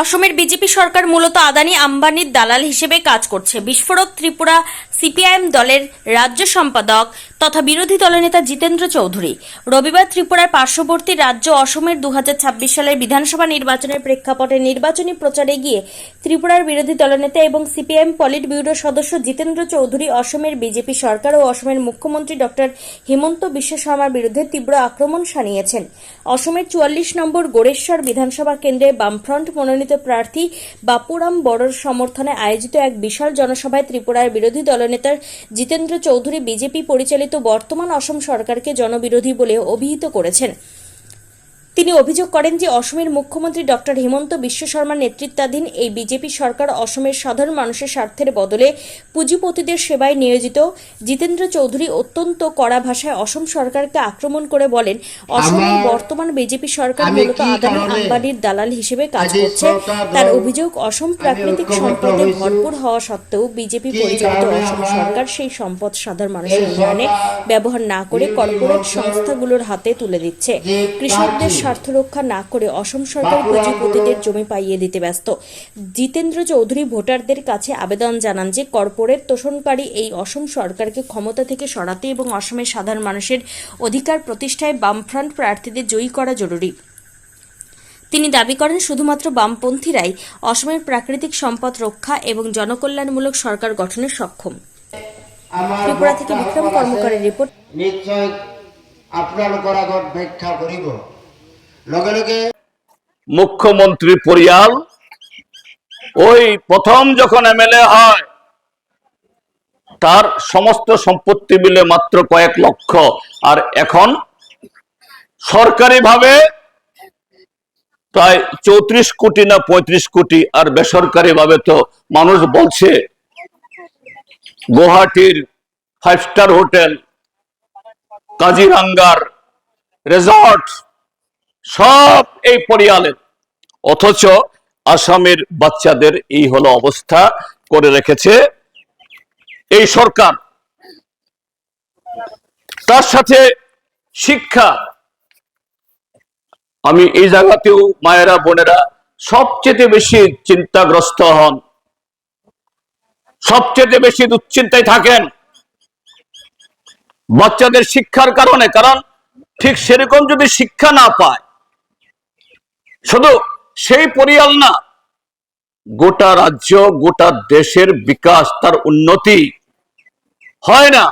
অসমের বিজেপি সরকার মূলত আদানি আম্বানির দালাল হিসেবে কাজ করছে। বিস্ফোরক ত্রিপুরা সিপিআইএম দলের রাজ্য সম্পাদক তথা বিরোধী দলনেতা জিতেন্দ্র চৌধুরী রবিবার ত্রিপুরার পার্শ্ববর্তী রাজ্য অসমের 2026 সালের বিধানসভা নির্বাচনের প্রেক্ষাপটে নির্বাচনী প্রচারে গিয়ে ত্রিপুরার বিরোধী দলনেতা এবং সিপিআইএম পলিট ব্যুরো সদস্য জিতেন্দ্র চৌধুরী অসমের বিজেপি সরকার ও অসমের মুখ্যমন্ত্রী ডক্টর হিমন্ত বিশ্ব শর্মার বিরুদ্ধে তীব্র আক্রমণ শানিয়েছেন। অসমের 44 নম্বর গোড়েশ্বর বিধানসভা কেন্দ্রে বামফ্রন্ট মনোনীত প্রার্থী বাপুরাম বড়োর সমর্থনে আয়োজিত এক বিশাল জনসভায় ত্রিপুরার বিরোধী দলনেতা জিতেন্দ্র চৌধুরী বিজেপি পরিচালিত বর্তমান অসম সরকারকে জনবিরোধী বলে অভিহিত করেছেন। তিনি অভিযোগ করেন যে অসমের মুখ্যমন্ত্রী ডক্টর হিমন্ত বিশ্ব শর্মার নেতৃত্বাধীন এই বিজেপি সরকার অসমের সাধারণ মানুষের স্বার্থের বদলে পুঁজিপতিদের সেবায় নিয়োজিত। জিতেন্দ্র চৌধুরী অত্যন্ত কড়া ভাষায় অসম সরকারকে আক্রমণ করে বলেন, অসমের বর্তমান বিজেপি সরকার মূলত আদানি আম্বানির দালাল হিসেবে কাজ করছে। তার অভিযোগ, অসম প্রাকৃতিক সম্পদে ভরপুর হওয়া সত্ত্বেও বিজেপি পরিচালিত অসম সরকার সেই সম্পদ সাধারণ মানুষের উন্নয়নে ব্যবহার না করে কর্পোরেট সংস্থাগুলোর হাতে তুলে দিচ্ছে। কৃষকদের স্বার্থ রক্ষা না করে অসম সরকার পুঁজিপতিদের জমি পাইয়ে দিতে ব্যস্ত। জিতেন্দ্র চৌধুরী ভোটারদের কাছে আবেদন জানান যে কর্পোরেট তোষণকারী এই অসম সরকারকে ক্ষমতা থেকে সরাতে এবং অসমের সাধারণ মানুষের অধিকার প্রতিষ্ঠায় বামফ্রন্ট প্রার্থীদের জয়ী করা জরুরি। তিনি দাবি করেন, শুধুমাত্র বামপন্থীরাই অসমের প্রাকৃতিক সম্পদ রক্ষা এবং জনকল্যাণমূলক সরকার গঠনে সক্ষম। ত্রিপুরা থেকে বিক্রম কর্মকারের রিপোর্ট। নিশ্চয় আপনার আগত ব্যাখ্যা করিব। মুখ্যমন্ত্রী পরিয়াল ওই প্রথম যখন এমএলএ হয় তার সমস্ত সম্পত্তি মিলে মাত্র কয়েক লক্ষ, আর এখন সরকারিভাবে প্রায় 34 কোটি না 35 কোটি, আর বেসরকারিভাবে তো মানুষ বলছে গুয়াহাটির 5 স্টার হোটেল, কাজিরাঙ্গার রিসর্ট সব এই পরিয়ালের। অথচ আসামের বাচ্চাদের এই হলো অবস্থা করে রেখেছে এই সরকার। তার সাথে শিক্ষা, আমি এই জায়গাতেও মায়েরা বোনেরা সবচেয়ে বেশি চিন্তাগ্রস্ত হন, সবচেয়ে বেশি দুশ্চিন্তায় থাকেন বাচ্চাদের শিক্ষার কারণে। কারণ ঠিক সেরকম যদি শিক্ষা না পায়, শুধু সেই পরিয়াল না, গোটা রাজ্য গোটা দেশের বিকাশ তার উন্নতি হয় না।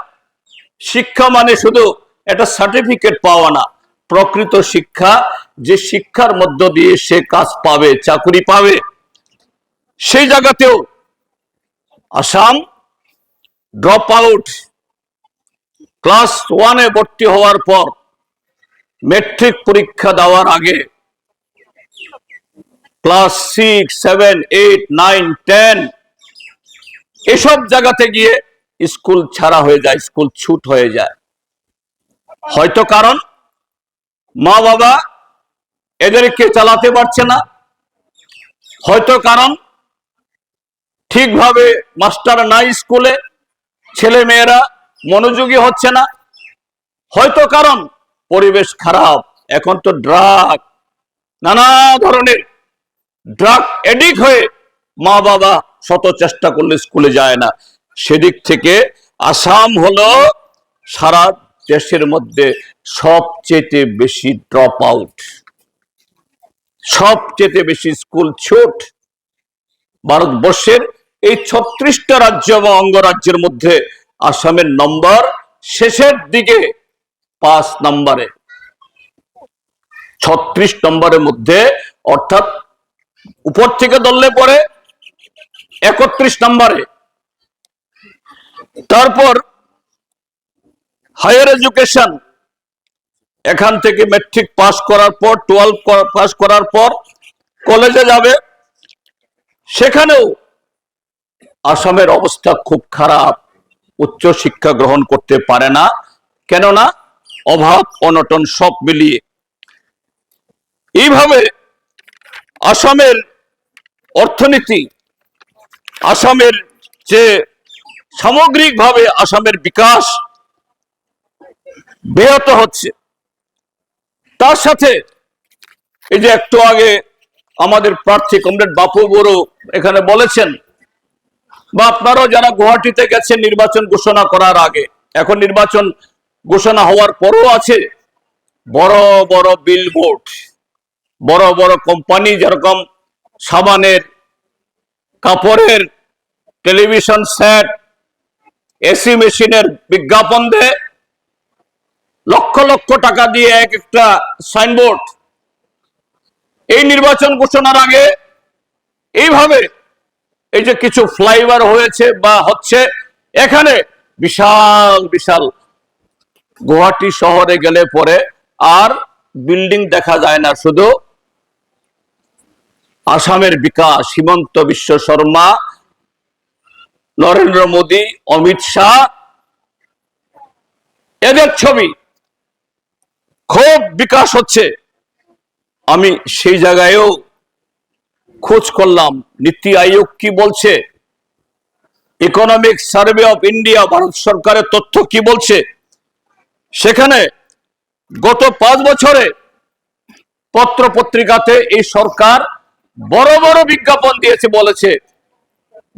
শিক্ষা মানে শুধু একটা সার্টিফিকেট পাওয়া না, প্রকৃত শিক্ষা, যে শিক্ষার মধ্য দিয়ে সে কাজ পাবে, চাকরি পাবে। সেই জায়গাতেও আসাম ড্রপ আউট, ক্লাস 1-এ ভর্তি হওয়ার পর মেট্রিক পরীক্ষা দেওয়ার আগে ক্লাস 6, 7, 8, 9, 10 এসব জায়গাতে গিয়ে স্কুল ছাড়া হয়ে যায়, স্কুল ছুট হয়ে যায়। হয়তো কারণ মা বাবা এদেরকে চালাতে পারছে না, হয়তো কারণ ঠিকভাবে মাস্টার নাই স্কুলে, ছেলে মেয়েরা মনোযোগী হচ্ছে না, হয়তো কারণ পরিবেশ খারাপ। এখন তো ড্রাগ, নানা ধরনের ড্রাগ এডিক্ট হয়ে মা বাবা শত চেষ্টা করলে স্কুলে যায় না। সেদিক থেকে আসাম হলো সারা দেশের মধ্যে সবচেয়ে বেশি ড্রপ আউট, সবচেয়ে বেশি স্কুল ছুট। ভারতবর্ষের এই 36টা রাজ্য এবং অঙ্গরাজ্যের মধ্যে আসামের নম্বর শেষের দিকে 5 নম্বরে, 36 নম্বরের মধ্যে, অর্থাৎ উপর থেকে ধরলে পরে 31 নম্বরে। তারপর হায়ার এডুকেশন, এখান থেকে ম্যাট্রিক পাস করার পর 12 পাস করার পর কলেজে যাবে, সেখানেও আসামের অবস্থা খুব খারাপ, উচ্চ শিক্ষা গ্রহণ করতে পারে না। কেননা অভাব অনটন সব মিলিয়ে। এইভাবে আসামের অর্থনীতি, আসামের যে সামগ্রিকভাবে আসামের বিকাশ ব্যাহত হচ্ছে। তার সাথে এই যে একটু আগে আমাদের প্রার্থী কমরেড বাপু বড়ু এখানে বলেছেন, বা আপনারাও যারা গুয়াহাটিতে গেছেন নির্বাচন ঘোষণা করার আগে, এখন নির্বাচন ঘোষণা হওয়ার পরও আছে বড় বড় বিলবোর্ড, বড় বড় কোম্পানি যেরকম সাবানের, কাপড়ের, টেলিভিশন সেট, এসি মেশিনের বিজ্ঞাপন দেয়, লক্ষ লক্ষ টাকা দিয়ে এক একটা সাইনবোর্ড। এই নির্বাচন ঘোষণার আগে এইভাবে এই যে কিছু ফ্লাইওভার হয়েছে বা হচ্ছে, এখানে বিশাল বিশাল, গুয়াহাটি শহরে গেলে পরে আর বিল্ডিং দেখা যায় না, শুধু আসামের বিকাশ, হিমন্ত বিশ্ব শর্মা, নরেন্দ্র মোদী, অমিত শাহ, এদের ছবি, খুব বিকাশ হচ্ছে। আমি সেই জায়গায়ও খোঁজ করলাম নীতি আয়োগ কি বলছে, economic survey of India, Bharat সরকারের তথ্য কি বলছে। সেখানে গত 5 বছরে পত্র পত্রিকাতে এই সরকার বড় বড় বিজ্ঞাপন দিয়েছে, বলেছে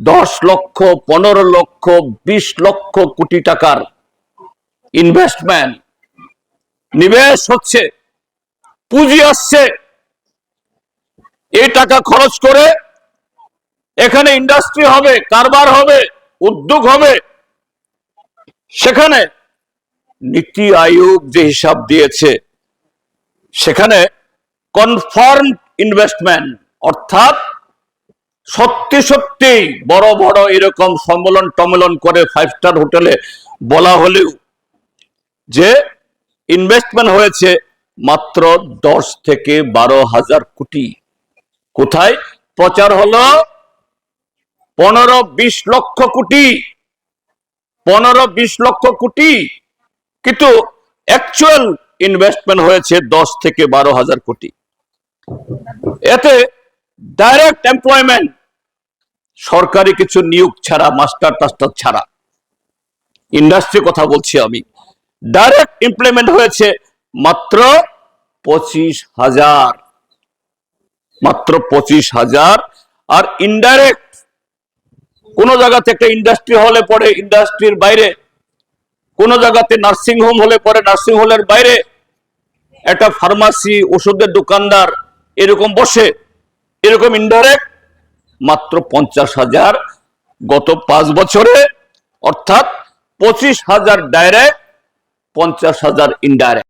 10 লক্ষ, 15 লক্ষ, 20 লক্ষ কোটি টাকার ইনভেস্টমেন্ট, নিবেশ হচ্ছে, পুঁজি আসছে। এই টাকা খরচ করে এখানে ইন্ডাস্ট্রি হবে, কারবার হবে, উদ্যোগ হবে। সেখানে নীতি আয়োগ যে হিসাব দিয়েছে, সেখানে কনফার্ম ইনভেস্টমেন্ট, অর্থাৎ সত্যি সত্যি বড় বড় এরকম সম্মেলন টম্মেলন করে 5 স্টার হোটেলে বলা হলেও যে ইনভেস্টমেন্ট হয়েছে মাত্র 10 থেকে 12 হাজার কোটি। কোথায় প্রচার হলো 15-20 লক্ষ কোটি, 15-20 লক্ষ কোটি, কিন্তু অ্যাকচুয়াল ইনভেস্টমেন্ট হয়েছে 10 থেকে 12 হাজার কোটি। এতে ডাইরেক্ট এমপ্লয়মেন্ট, সরকারি কিছু নিয়োগ ছাড়া, মাস্টার টাস্টার ছাড়া, ইন্ডাস্ট্রি কথা বলছি আমি, ডাইরেক্ট ইমপ্লয়মেন্ট হয়েছে মাত্র 25,000, মাত্র 25,000। আর ইনডাইরেক্ট কোন জায়গাতে একটা ইন্ডাস্ট্রি হলে পরে ইন্ডাস্ট্রির বাইরে, কোন জায়গাতে নার্সিং হোম হলে পরে নার্সিং হোমের বাইরে একটা ফার্মাসি, ওষুধের দোকানদার এরকম বসে, এরকম ইনডাইরেক্ট মাত্র 50,000 গত 5 বছরে, অর্থাৎ 25,000 ডাইরেক্ট, 50,000 ইনডাইরেক্ট।